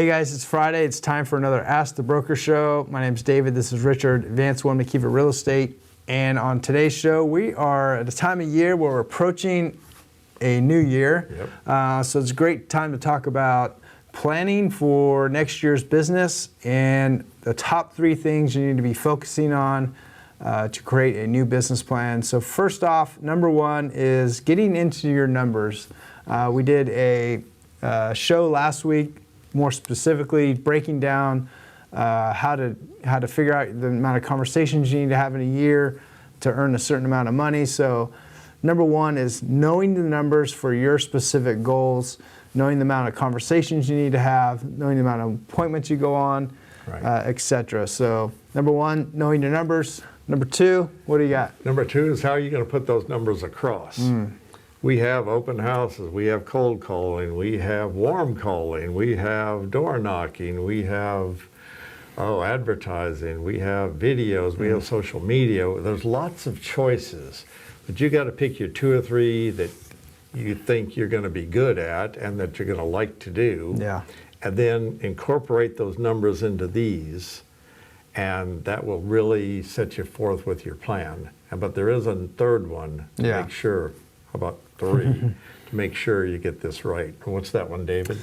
Hey guys, it's Friday. It's time for another Ask the Broker show. My name's David. This is Richard, Advanced One McKeever Real Estate. And on today's show, we are at a time of year where we're approaching a new year. Yep. So it's a great time to talk about planning for next year's business and the top 3 things you need to be focusing on to create a new business plan. So first off, number 1 is getting into your numbers. We did a show last week, more specifically breaking down how to figure out the amount of conversations you need to have in a year to earn a certain amount of money. So number 1 is knowing the numbers for your specific goals, knowing the amount of conversations you need to have, knowing the amount of appointments you go on, right. Etc. So number 1, knowing your numbers. Number 2, what do you got? Number 2 is how are you going to put those numbers across? We have open houses, we have cold calling, we have warm calling, we have door knocking, we have advertising, we have videos, we have social media. There's lots of choices, but you got to pick your 2 or 3 that you think you're going to be good at and that you're going to like to do. Yeah. And then incorporate those numbers into these, and that will really set you forth with your plan. But there is a third one to make sure, about 3, to make sure you get this right. What's that one, David?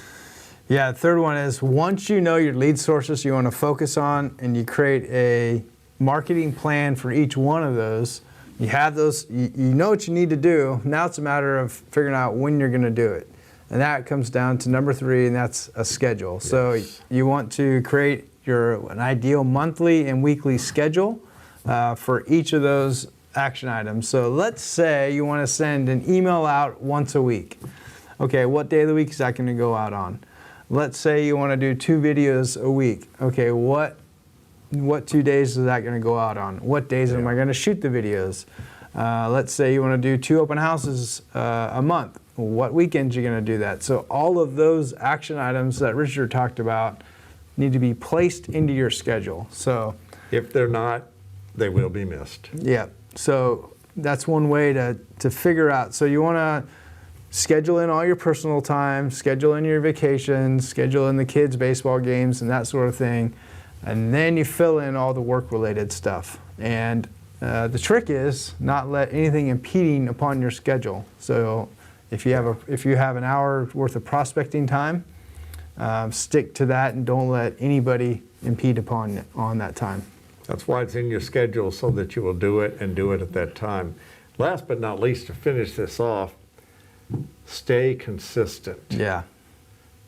Yeah, the third one is once you know your lead sources you want to focus on and you create a marketing plan for each one of those, you have those, you know what you need to do. Now it's a matter of figuring out when you're going to do it. And that comes down to number 3, and that's a schedule. Yes. So you want to create an ideal monthly and weekly schedule for each of those action items. So let's say you want to send an email out once a week. Okay, what day of the week is that going to go out on? Let's say you want to do 2 videos a week. Okay, what 2 days is that going to go out on? What days am I going to shoot the videos? Let's say you want to do 2 open houses a month. What weekends are you going to do that? So all of those action items that Richard talked about need to be placed into your schedule. So if they're not, they will be missed. Yeah. So that's one way to figure out. So you want to schedule in all your personal time, schedule in your vacations, schedule in the kids' baseball games and that sort of thing. And then you fill in all the work-related stuff. And the trick is not let anything impeding upon your schedule. So if you have an hour worth of prospecting time, stick to that and don't let anybody impede upon on that time. That's why it's in your schedule, so that you will do it and do it at that time. Last but not least, to finish this off, stay consistent. Yeah.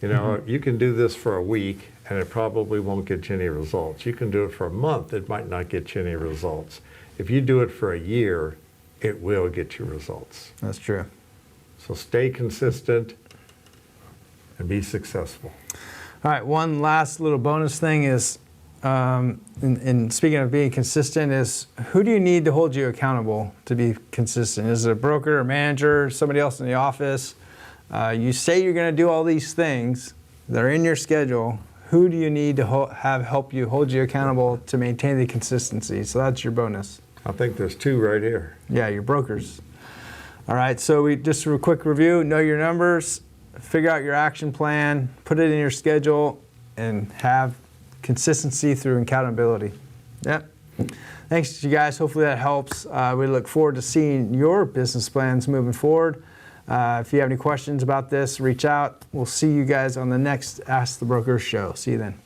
You know, you can do this for a week and it probably won't get you any results. You can do it for a month, it might not get you any results. If you do it for a year, it will get you results. That's true. So stay consistent and be successful. All right, one last little bonus thing is, in speaking of being consistent, is who do you need to hold you accountable to be consistent? Is it a broker, a manager, somebody else in the office? You say you're going to do all these things that are in your schedule. Who do you need to have help you hold you accountable to maintain the consistency? So that's your bonus. I think there's 2 right here. Yeah, your brokers. All right, so we just a quick review. Know your numbers, figure out your action plan, put it in your schedule, and have consistency through accountability. Yep. Thanks, you guys. Hopefully that helps. We look forward to seeing your business plans moving forward. If you have any questions about this, reach out. We'll see you guys on the next Ask the Broker show. See you then.